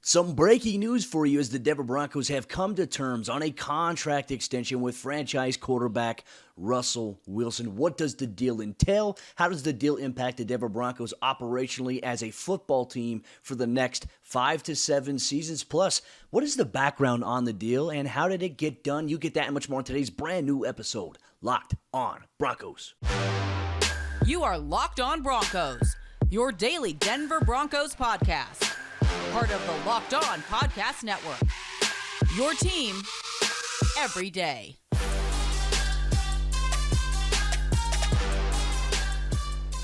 Some breaking news for you as the Denver Broncos have come to terms on a contract extension with franchise quarterback Russell Wilson. What does the deal entail? How does the deal impact the Denver Broncos operationally as a football team for the next 5 to 7 seasons? Plus, what is the background on the deal and how did it get done? You get that and much more in today's brand new episode, Locked On Broncos. You are Locked On Broncos, your daily Denver Broncos podcast. Part of the Locked On Podcast Network. Your team every day.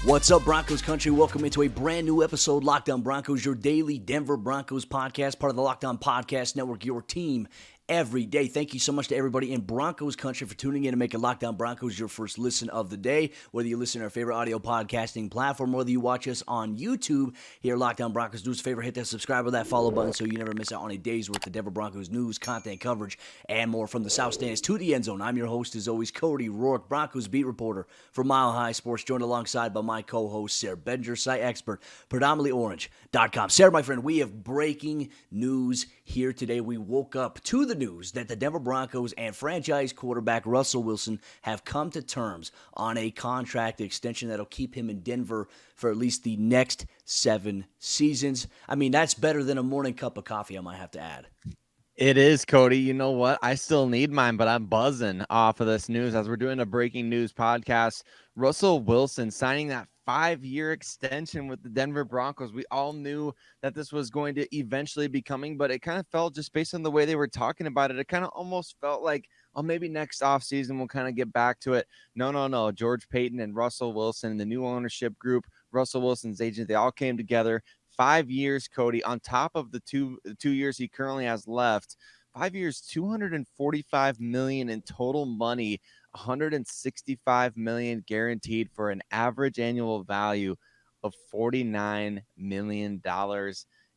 What's up, Broncos country? Welcome into a brand new episode, Locked On Broncos, your daily Denver Broncos podcast, part of the Locked On Podcast Network, your team every day. Thank you so much to everybody in Broncos country for tuning in and making Locked On Broncos your first listen of the day. Whether you listen to our favorite audio podcasting platform, whether you watch us on YouTube here, Locked On Broncos, do us a favor, hit that subscribe or that follow button so you never miss out on a day's worth of Denver Broncos news, content, coverage, and more from the South Stands to the end zone. I'm your host, as always, Cody Roark, Broncos beat reporter for Mile High Sports, joined alongside by my co-host, Sayre Bedinger, site expert, predominantlyorange.com. Sayre, my friend, we have breaking news here today. We woke up to the news that the Denver Broncos and franchise quarterback Russell Wilson have come to terms on a contract extension that'll keep him in Denver for at least the next 7 seasons. I mean, that's better than a morning cup of coffee, I might have to add. It is, Cody. You know what? I still need mine, but I'm buzzing off of this news as we're doing a breaking news podcast. Russell Wilson signing that 5-year extension with the Denver Broncos. We all knew that this was going to eventually be coming, but it kind of felt, just based on the way they were talking about it, it kind of almost felt like, oh, maybe next offseason we'll kind of get back to it. No. George Payton and Russell Wilson, the new ownership group, Russell Wilson's agent, they all came together. 5 years, Cody, on top of the two years he currently has left. 5 years, $245 million in total money, $165 million guaranteed for an average annual value of $49 million.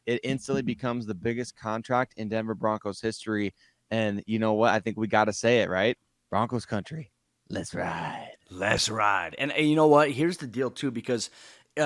It instantly becomes the biggest contract in Denver Broncos history. And you know what? I think we got to say it, right? Broncos country. Let's ride. Let's ride. And you know what? Here's the deal, too, because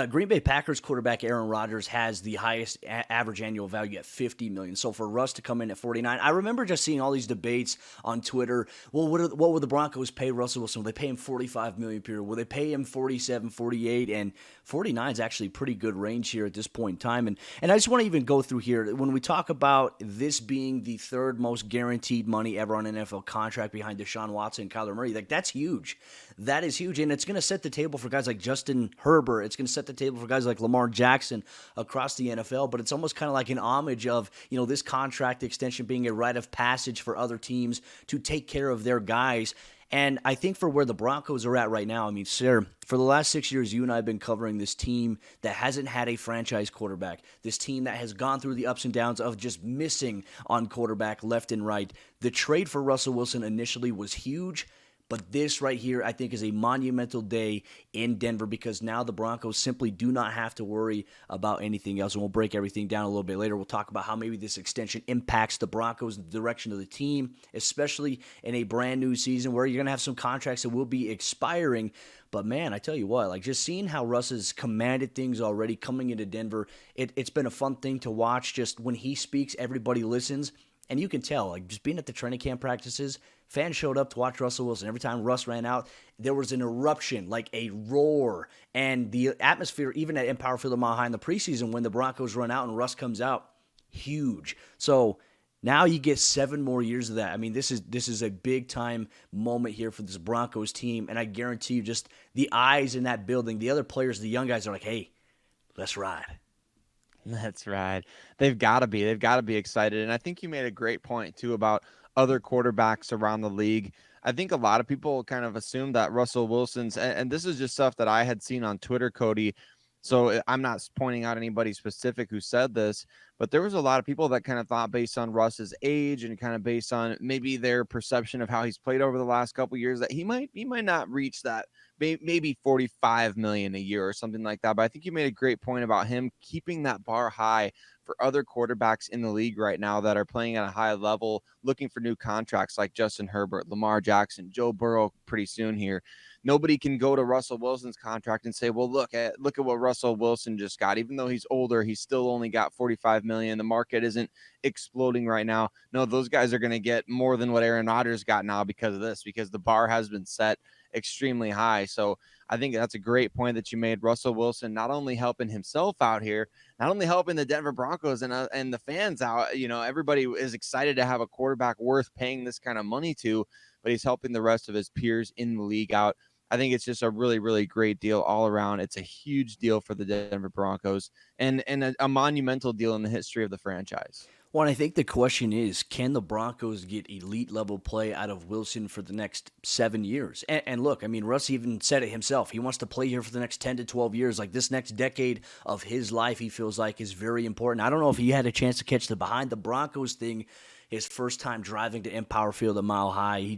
Green Bay Packers quarterback Aaron Rodgers has the highest average annual value at $50 million. So for Russ to come in at $49, I remember just seeing all these debates on Twitter. Well, what would the Broncos pay Russell Wilson? Will they pay him $45 million per year? Will they pay him $47, $48? And $49 is actually a pretty good range here at this point in time. And I just want to even go through here. When we talk about this being the third most guaranteed money ever on an NFL contract behind Deshaun Watson and Kyler Murray, like, that's huge. That is huge. And it's going to set the table for guys like Justin Herbert. It's going to set the table for guys like Lamar Jackson across the NFL, but it's almost kind of like an homage of, this contract extension being a rite of passage for other teams to take care of their guys. And I think for where the Broncos are at right now, I mean, Sayre, for the last 6 years, you and I have been covering this team that hasn't had a franchise quarterback, this team that has gone through the ups and downs of just missing on quarterback left and right. The trade for Russell Wilson initially was huge. But this right here, I think, is a monumental day in Denver because now the Broncos simply do not have to worry about anything else. And we'll break everything down a little bit later. We'll talk about how maybe this extension impacts the Broncos, the direction of the team, especially in a brand new season where you're going to have some contracts that will be expiring. But, man, I tell you what, like, just seeing how Russ has commanded things already coming into Denver, it's been a fun thing to watch. Just when he speaks, everybody listens. And you can tell, like, just being at the training camp practices, fans showed up to watch Russell Wilson. Every time Russ ran out, there was an eruption, like a roar. And the atmosphere, even at Empower Field of Mile High in the preseason, when the Broncos run out and Russ comes out, huge. So now you get 7 more years of that. I mean, this is a big-time moment here for this Broncos team. And I guarantee you, just the eyes in that building, the other players, the young guys are like, hey, let's ride. That's right. They've got to be. They've got to be excited. And I think you made a great point, too, about other quarterbacks around the league. I think a lot of people kind of assume that Russell Wilson's, and this is just stuff that I had seen on Twitter, Cody. So I'm not pointing out anybody specific who said this, but there was a lot of people that kind of thought, based on Russ's age and kind of based on maybe their perception of how he's played over the last couple of years, that he might not reach that, maybe $45 million a year or something like that. But I think you made a great point about him keeping that bar high for other quarterbacks in the league right now that are playing at a high level, looking for new contracts like Justin Herbert, Lamar Jackson, Joe Burrow pretty soon here. Nobody can go to Russell Wilson's contract and say, well, look at what Russell Wilson just got. Even though he's older, he's still only got $45 million. The market isn't exploding right now. No, those guys are going to get more than what Aaron Rodgers got now because of this, because the bar has been set extremely high. So I think that's a great point that you made. Russell Wilson not only helping himself out here, not only helping the Denver Broncos and the fans out. Everybody is excited to have a quarterback worth paying this kind of money to, but he's helping the rest of his peers in the league out. I think it's just a really, really great deal all around. It's a huge deal for the Denver Broncos and a monumental deal in the history of the franchise. Well, and I think the question is, can the Broncos get elite level play out of Wilson for the next 7 years? And look, I mean, Russ even said it himself. He wants to play here for the next 10 to 12 years. Like, this next decade of his life, he feels like is very important. I don't know if he had a chance to catch the behind the Broncos thing his first time driving to Empower Field a mile high.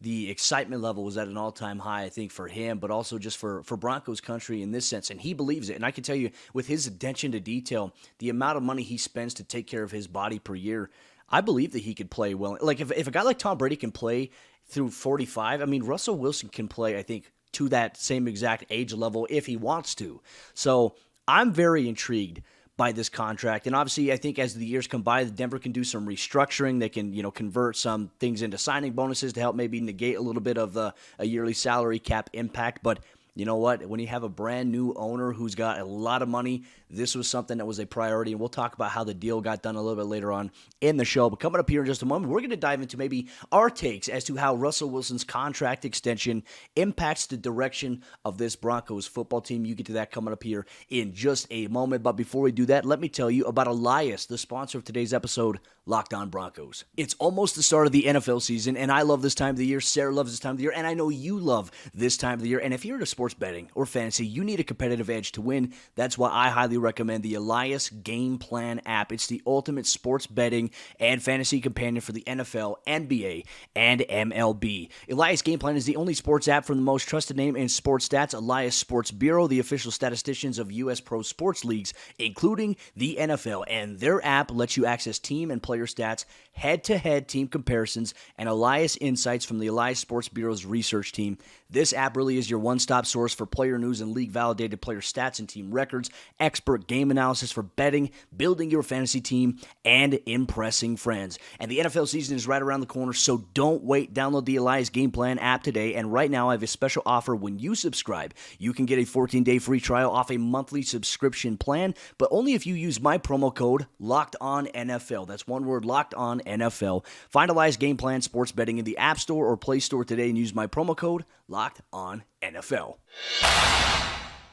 The excitement level was at an all-time high, I think, for him, but also just for Broncos country in this sense. And he believes it. And I can tell you, with his attention to detail, the amount of money he spends to take care of his body per year, I believe that he could play well. Like, if a guy like Tom Brady can play through 45, I mean, Russell Wilson can play, I think, to that same exact age level if he wants to. So I'm very intrigued by this contract. And obviously, I think as the years come by, Denver can do some restructuring. They can, convert some things into signing bonuses to help maybe negate a little bit of a yearly salary cap impact. But you know what? When you have a brand new owner who's got a lot of money, this was something that was a priority. And we'll talk about how the deal got done a little bit later on in the show. But coming up here in just a moment, we're going to dive into maybe our takes as to how Russell Wilson's contract extension impacts the direction of this Broncos football team. You get to that coming up here in just a moment. But before we do that, let me tell you about Elias, the sponsor of today's episode, Locked On Broncos. It's almost the start of the NFL season, and I love this time of the year. Sayre loves this time of the year, and I know you love this time of the year. And if you're into sports betting or fantasy, you need a competitive edge to win. That's why I highly recommend the Elias Game Plan app. It's the ultimate sports betting and fantasy companion for the NFL, NBA, and MLB. Elias Game Plan is the only sports app from the most trusted name in sports stats, Elias Sports Bureau, the official statisticians of U.S. pro sports leagues, including the NFL. And their app lets you access team and player stats, head-to-head team comparisons, and Elias insights from the Elias Sports Bureau's research team. This app really is your one-stop source for player news and league-validated player stats and team records, expert game analysis for betting, building your fantasy team, and impressing friends. And the NFL season is right around the corner, so don't wait. Download the Elias Game Plan app today, and right now I have a special offer when you subscribe. You can get a 14-day free trial off a monthly subscription plan, but only if you use my promo code LOCKEDONNFL. That's one word, LOCKEDONNFL. Find Elias Game Plan Sports Betting in the App Store or Play Store today and use my promo code LOCKEDONNFL.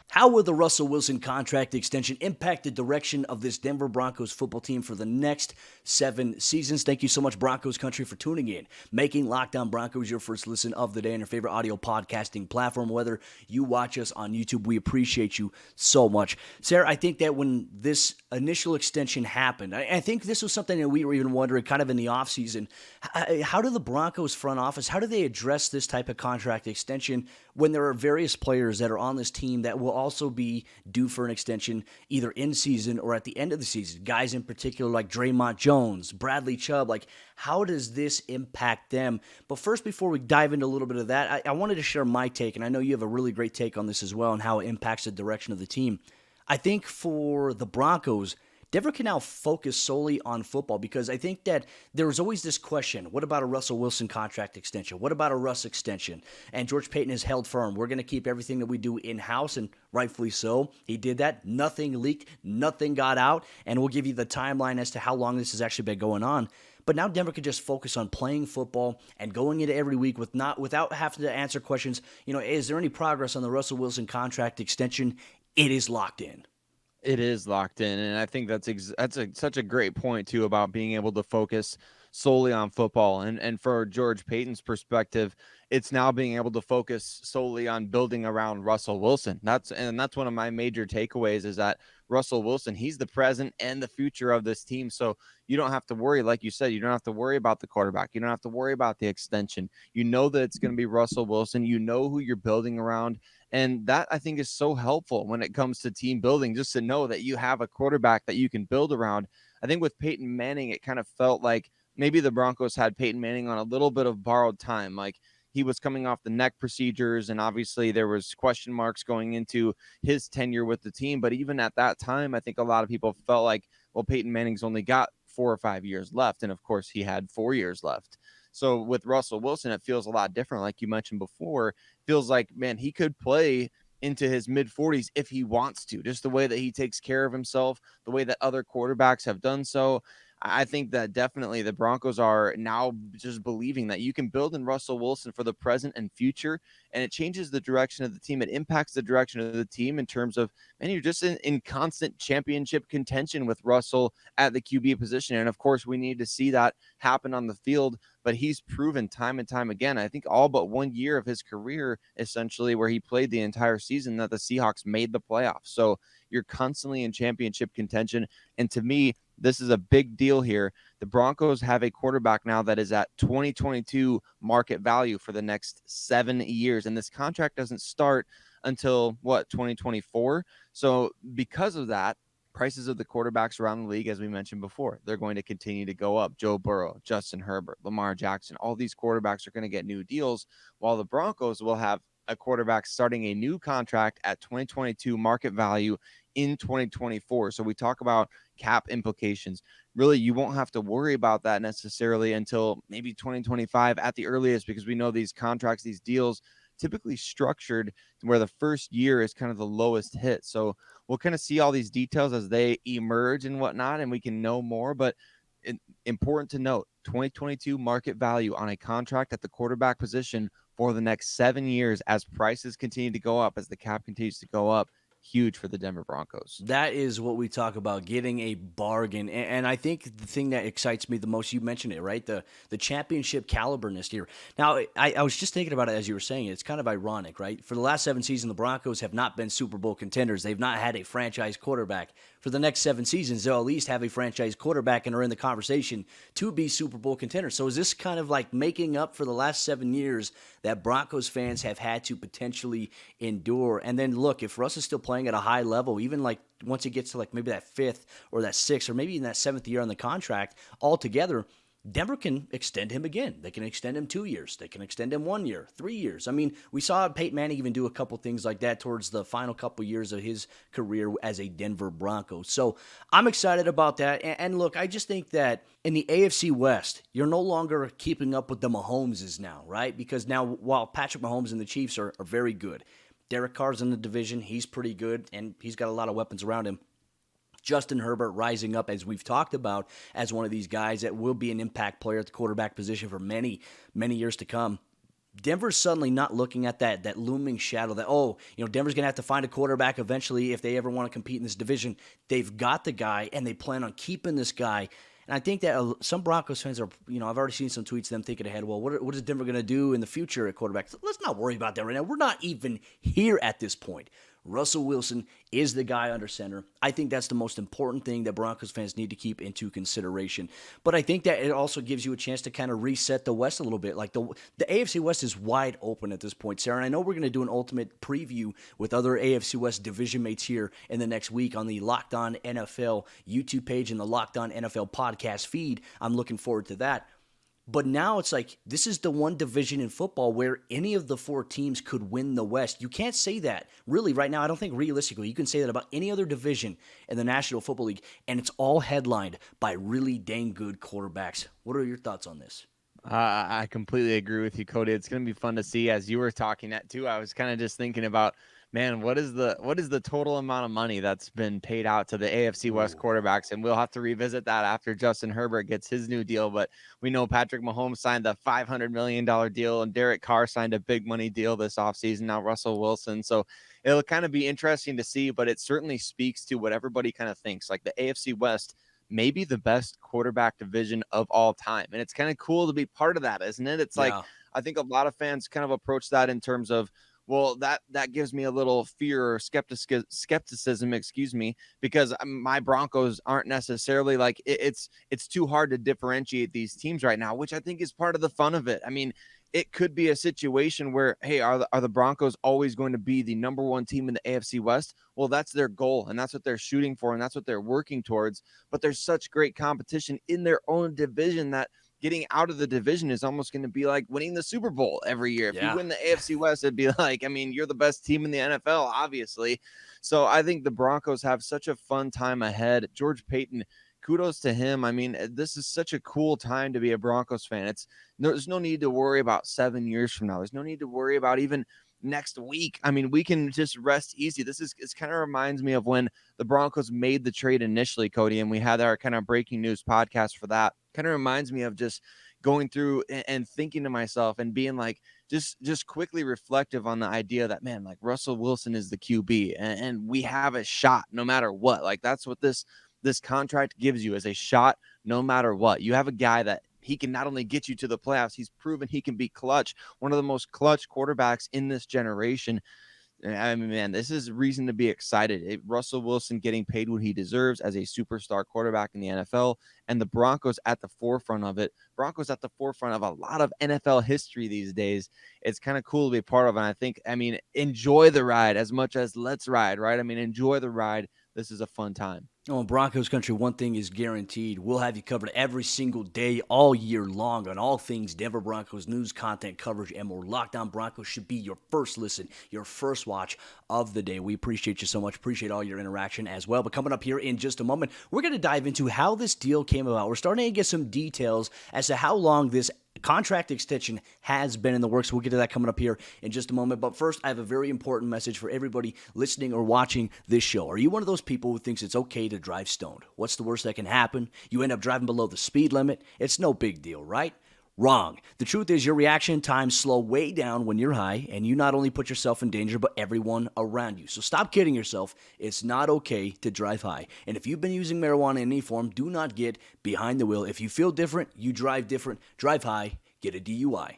How will the Russell Wilson contract extension impact the direction of this Denver Broncos football team for the next 7 seasons? Thank you so much, Broncos country, for tuning in, making Locked On Broncos your first listen of the day on your favorite audio podcasting platform. Whether you watch us on YouTube, we appreciate you so much. Sayre, I think that when this initial extension happened, I think this was something that we were even wondering kind of in the offseason. How do the Broncos front office, how do they address this type of contract extension when there are various players that are on this team that will also be due for an extension either in season or at the end of the season? Guys in particular like Draymond Jones, Bradley Chubb, like how does this impact them? But first, before we dive into a little bit of that, I wanted to share my take, and I know you have a really great take on this as well and how it impacts the direction of the team. I think for the Broncos, Denver can now focus solely on football because I think that there was always this question, what about a Russell Wilson contract extension? What about a Russ extension? And George Payton has held firm. We're going to keep everything that we do in-house, and rightfully so. He did that. Nothing leaked. Nothing got out. And we'll give you the timeline as to how long this has actually been going on. But now Denver can just focus on playing football and going into every week without having to answer questions. Is there any progress on the Russell Wilson contract extension? It is locked in. It is locked in, and I think that's such a great point too about being able to focus solely on football. And for George Payton's perspective, it's now being able to focus solely on building around Russell Wilson. That's one of my major takeaways is that Russell Wilson, he's the present and the future of this team. So you don't have to worry, like you said, you don't have to worry about the quarterback. You don't have to worry about the extension. You know that it's going to be Russell Wilson. You know who you're building around. And that, I think, is so helpful when it comes to team building, just to know that you have a quarterback that you can build around. I think with Peyton Manning, it kind of felt like maybe the Broncos had Peyton Manning on a little bit of borrowed time. Like he was coming off the neck procedures, and obviously there was question marks going into his tenure with the team. But even at that time, I think a lot of people felt like, well, Peyton Manning's only got 4 or 5 years left. And of course, he had 4 years left. So with Russell Wilson, it feels a lot different. Like you mentioned before, feels like, man, he could play into his mid 40s if he wants to, just the way that he takes care of himself, the way that other quarterbacks have done so. I think that definitely the Broncos are now just believing that you can build in Russell Wilson for the present and future, and it changes the direction of the team. It impacts the direction of the team in terms of, man, you're just in constant championship contention with Russell at the QB position. And of course, we need to see that happen on the field, but he's proven time and time again, I think all but 1 year of his career, essentially, where he played the entire season, that the Seahawks made the playoffs. So you're constantly in championship contention. And to me, this is a big deal here. The Broncos have a quarterback now that is at 2022 market value for the next 7 years. And this contract doesn't start until 2024. So because of that, prices of the quarterbacks around the league, as we mentioned before, they're going to continue to go up. Joe Burrow, Justin Herbert, Lamar Jackson, all these quarterbacks are going to get new deals, while the Broncos will have a quarterback starting a new contract at 2022 market value in 2024. So we talk about cap implications. Really, you won't have to worry about that necessarily until maybe 2025 at the earliest, because we know these contracts, these deals, typically structured to where the first year is kind of the lowest hit. So we'll kind of see all these details as they emerge and whatnot, and we can know more. But important to note, 2022 market value on a contract at the quarterback position for the next 7 years as prices continue to go up, as the cap continues to go up. Huge for the Denver Broncos. That is what we talk about, getting a bargain. And I think the thing that excites me the most, you mentioned it, right? The championship caliberness here. Now, I was just thinking about it as you were saying it. It's kind of ironic, right? For the last 7 seasons, the Broncos have not been Super Bowl contenders. They've not had a franchise quarterback. For the next 7 seasons, they'll at least have a franchise quarterback and are in the conversation to be Super Bowl contenders. So is this kind of like making up for the last 7 years that Broncos fans have had to potentially endure? And then look, if Russ is still playing at a high level, even like once he gets to like maybe that 5th or that 6th or maybe in that 7th year on the contract altogether, Denver can extend him again. They can extend him 2 years. They can extend him 1 year, 3 years. I mean, we saw Peyton Manning even do a couple things like that towards the final couple years of his career as a Denver Bronco. So I'm excited about that. And look, I just think that in the AFC West, you're no longer keeping up with the Mahomeses now, right? Because now, while Patrick Mahomes and the Chiefs are very good, Derek Carr's in the division. He's pretty good, and he's got a lot of weapons around him. Justin Herbert rising up, as we've talked about, as one of these guys that will be an impact player at the quarterback position for many, many years to come. Denver's suddenly not looking at that looming shadow that, Denver's going to have to find a quarterback eventually if they ever want to compete in this division. They've got the guy, and they plan on keeping this guy. And I think that some Broncos fans are, I've already seen some tweets of them thinking ahead, well, what is Denver going to do in the future at quarterback? Let's not worry about that right now. We're not even here at this point. Russell Wilson is the guy under center. I think that's the most important thing that Broncos fans need to keep into consideration. But I think that it also gives you a chance to kind of reset the West a little bit. Like the AFC West is wide open at this point, Sayre. And I know we're going to do an ultimate preview with other AFC West division mates here in the next week on the Locked On NFL YouTube page and the Locked On NFL podcast feed. I'm looking forward to that. But now it's like, this is the one division in football where any of the 4 teams could win the West. You can't say that. Really, right now, I don't think realistically you can say that about any other division in the National Football League, and it's all headlined by really dang good quarterbacks. What are your thoughts on this? I completely agree with you, Cody. It's going to be fun to see. As you were talking that too, I was kind of just thinking about, man, what is the total amount of money that's been paid out to the AFC West quarterbacks? And we'll have to revisit that after Justin Herbert gets his new deal. But we know Patrick Mahomes signed the $500 million deal, and Derek Carr signed a big money deal this offseason. Now Russell Wilson. So it'll kind of be interesting to see, but it certainly speaks to what everybody kind of thinks. Like the AFC West may be the best quarterback division of all time. And it's kind of cool to be part of that, isn't it? It's like, I think a lot of fans kind of approach that in terms of, well, that gives me a little fear or skepticism, because my Broncos aren't necessarily like it's too hard to differentiate these teams right now, which I think is part of the fun of it. I mean, it could be a situation where, hey, are the Broncos always going to be the number 1 team in the AFC West? Well, that's their goal, and that's what they're shooting for, and that's what they're working towards. But there's such great competition in their own division that getting out of the division is almost going to be like winning the Super Bowl every year. If you Yeah. win the AFC West, it'd be like, I mean, you're the best team in the NFL, obviously. So I think the Broncos have such a fun time ahead. George Paton, kudos to him. I mean, this is such a cool time to be a Broncos fan. There's no need to worry about 7 years from now. There's no need to worry about even next week. I mean, we can just rest easy. It kind of reminds me of when the Broncos made the trade initially, Cody, and we had our kind of breaking news podcast for that. Kind of reminds me of just going through and thinking to myself and being like, just quickly reflective on the idea that, man, like Russell Wilson is the QB and we have a shot no matter what. Like that's what this contract gives you, as a shot no matter what. You have a guy that he can not only get you to the playoffs, he's proven he can be clutch, one of the most clutch quarterbacks in this generation. I mean, man, this is reason to be excited. Russell Wilson getting paid what he deserves as a superstar quarterback in the NFL, and the Broncos at the forefront of it. Broncos at the forefront of a lot of NFL history these days. It's kind of cool to be a part of, and I mean, enjoy the ride as much as let's ride, right? I mean, enjoy the ride. This is a fun time. Oh, in Broncos country, one thing is guaranteed. We'll have you covered every single day, all year long, on all things Denver Broncos news, content, coverage, and more. Locked On Broncos should be your first listen, your first watch of the day. We appreciate you so much. Appreciate all your interaction as well. But coming up here in just a moment, we're going to dive into how this deal came about. We're starting to get some details as to how long this contract extension has been in the works. We'll get to that coming up here in just a moment. But first, I have a very important message for everybody listening or watching this show. Are you one of those people who thinks it's okay to drive stoned? What's the worst that can happen? You end up driving below the speed limit. It's no big deal, right? Wrong. The truth is your reaction times slow way down when you're high, and you not only put yourself in danger, but everyone around you. So stop kidding yourself. It's not okay to drive high. And if you've been using marijuana in any form, do not get behind the wheel. If you feel different, you drive different, drive high, get a DUI.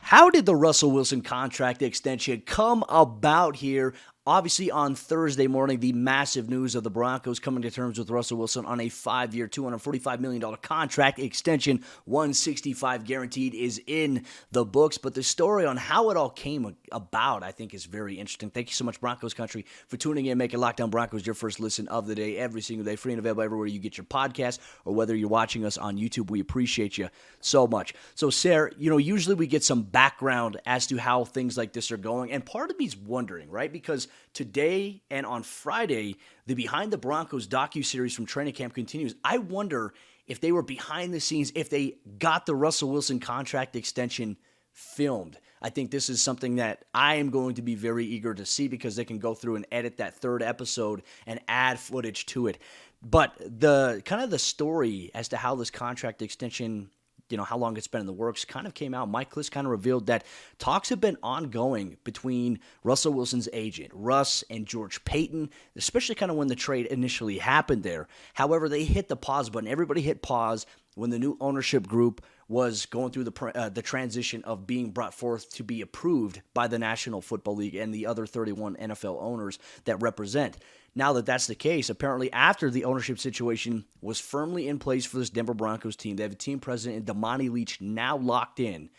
How did the Russell Wilson contract extension come about here? Obviously, on Thursday morning, the massive news of the Broncos coming to terms with Russell Wilson on a 5-year, $245 million contract extension, $165 guaranteed, is in the books. But the story on how it all came about, I think, is very interesting. Thank you so much, Broncos country, for tuning in, making Locked On Broncos your first listen of the day every single day, free and available everywhere you get your podcast, or whether you're watching us on YouTube. We appreciate you so much. So, Sayre, usually we get some background as to how things like this are going, and part of me's wondering, right? Because today and on Friday, the Behind the Broncos docuseries from training camp continues. I wonder if they were behind the scenes, if they got the Russell Wilson contract extension filmed. I think this is something that I am going to be very eager to see, because they can go through and edit that third episode and add footage to it. But the kind of the story as to how this contract extension, how long it's been in the works, kind of came out. Mike Klis kind of revealed that talks have been ongoing between Russell Wilson's agent, Russ, and George Paton, especially kind of when the trade initially happened there. However, they hit the pause button. Everybody hit pause when the new ownership group was going through the transition of being brought forth to be approved by the National Football League and the other 31 NFL owners that represent. Now that that's the case, apparently after the ownership situation was firmly in place for this Denver Broncos team, they have a team president, Damani Leach, now locked in.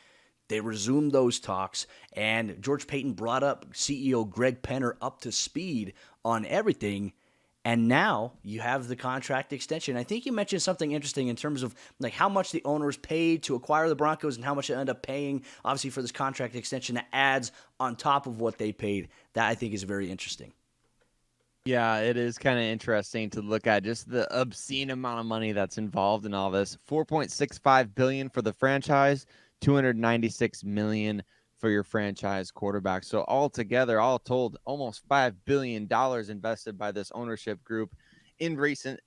They resumed those talks, and George Paton brought up CEO Greg Penner up to speed on everything. And now you have the contract extension. I think you mentioned something interesting in terms of like how much the owners paid to acquire the Broncos and how much they end up paying, obviously, for this contract extension that adds on top of what they paid. That I think is very interesting. Yeah, it is kind of interesting to look at just the obscene amount of money that's involved in all this. $4.65 billion for the franchise, $296 million for your franchise quarterback. So altogether, all told, almost $5 billion invested by this ownership group in recent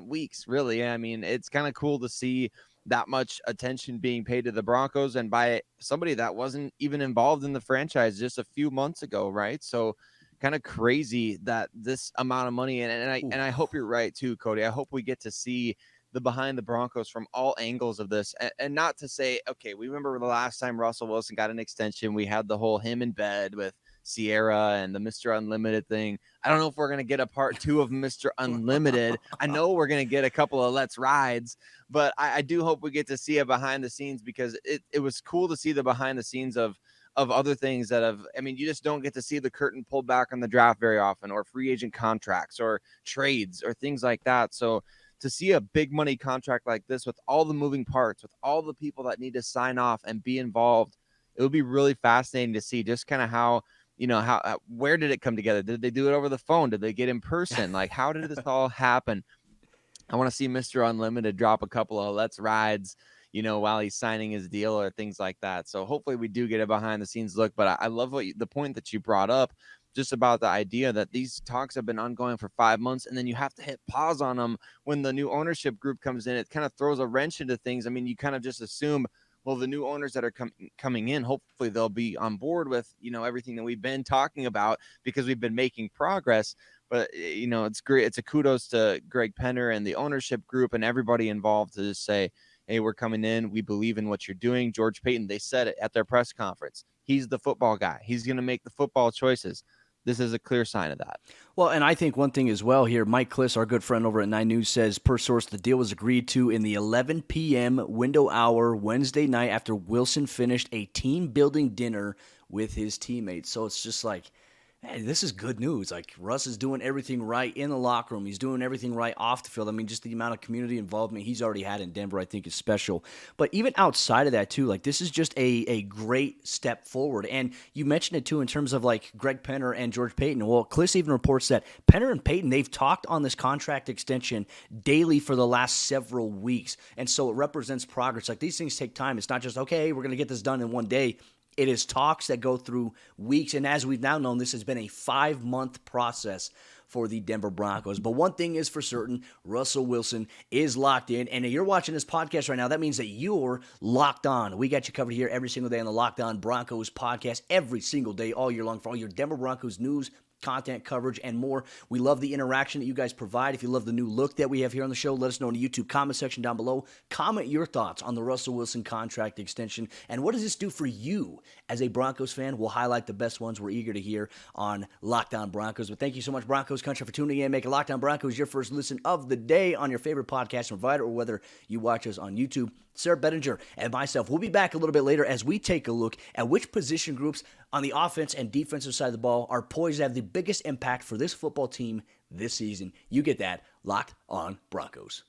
weeks, really. I mean, it's kind of cool to see that much attention being paid to the Broncos and by somebody that wasn't even involved in the franchise just a few months ago, right? So kind of crazy that this amount of money, and I hope you're right too, Cody. I hope we get to see the behind the Broncos from all angles of this, and not to say, okay, we remember the last time Russell Wilson got an extension, we had the whole him in bed with Sayre and the Mr. Unlimited thing. I don't know if we're going to get a part 2 of Mr. Unlimited. I know we're going to get a couple of Let's Rides, but I do hope we get to see a behind the scenes, because it was cool to see the behind the scenes of other things that have, I mean, you just don't get to see the curtain pulled back on the draft very often, or free agent contracts or trades or things like that. So to see a big money contract like this with all the moving parts, with all the people that need to sign off and be involved, it would be really fascinating to see just kind of how, where did it come together? Did they do it over the phone? Did they get in person? Like, how did this all happen? I want to see Mr. Unlimited drop a couple of let's rides, while he's signing his deal or things like that. So hopefully we do get a behind the scenes look. But I love the point that you brought up just about the idea that these talks have been ongoing for 5 months, and then you have to hit pause on them when the new ownership group comes in. It kind of throws a wrench into things. I mean, you kind of just assume, well, the new owners that are coming in, hopefully they'll be on board with, everything that we've been talking about because we've been making progress. But, it's great. It's a kudos to Greg Penner and the ownership group and everybody involved to just say, hey, we're coming in. We believe in what you're doing. George Paton, they said it at their press conference. He's the football guy. He's going to make the football choices. This is a clear sign of that. Well, and I think one thing as well here, Mike Kliss, our good friend over at 9 News, says, per source, the deal was agreed to in the 11 p.m. window hour Wednesday night after Wilson finished a team-building dinner with his teammates. So it's just like, man, this is good news. Like, Russ is doing everything right in the locker room. He's doing everything right off the field. I mean, just the amount of community involvement he's already had in Denver, I think, is special. But even outside of that, too, like, this is just a great step forward. And you mentioned it, too, in terms of, like, Greg Penner and George Paton. Well, Kliss even reports that Penner and Paton, they've talked on this contract extension daily for the last several weeks. And so it represents progress. Like, these things take time. It's not just, okay, we're going to get this done in one day. It is talks that go through weeks, and as we've now known, this has been a 5-month process for the Denver Broncos. But one thing is for certain, Russell Wilson is locked in, and if you're watching this podcast right now, that means that you're locked on. We got you covered here every single day on the Locked On Broncos podcast, every single day, all year long, for all your Denver Broncos news, content coverage, and more. We love the interaction that you guys provide. If you love the new look that we have here on the show, let us know in the YouTube comment section down below. Comment your thoughts on the Russell Wilson contract extension, and what does this do for you as a Broncos fan? We'll highlight the best ones we're eager to hear on Locked On Broncos. But thank you so much, Broncos Country, for tuning in. Make a Locked On Broncos your first listen of the day on your favorite podcast provider, or whether you watch us on YouTube. Sayre, Bedinger, and myself, we'll be back a little bit later as we take a look at which position groups on the offense and defensive side of the ball are poised to have the biggest impact for this football team this season. You get that. Locked On Broncos.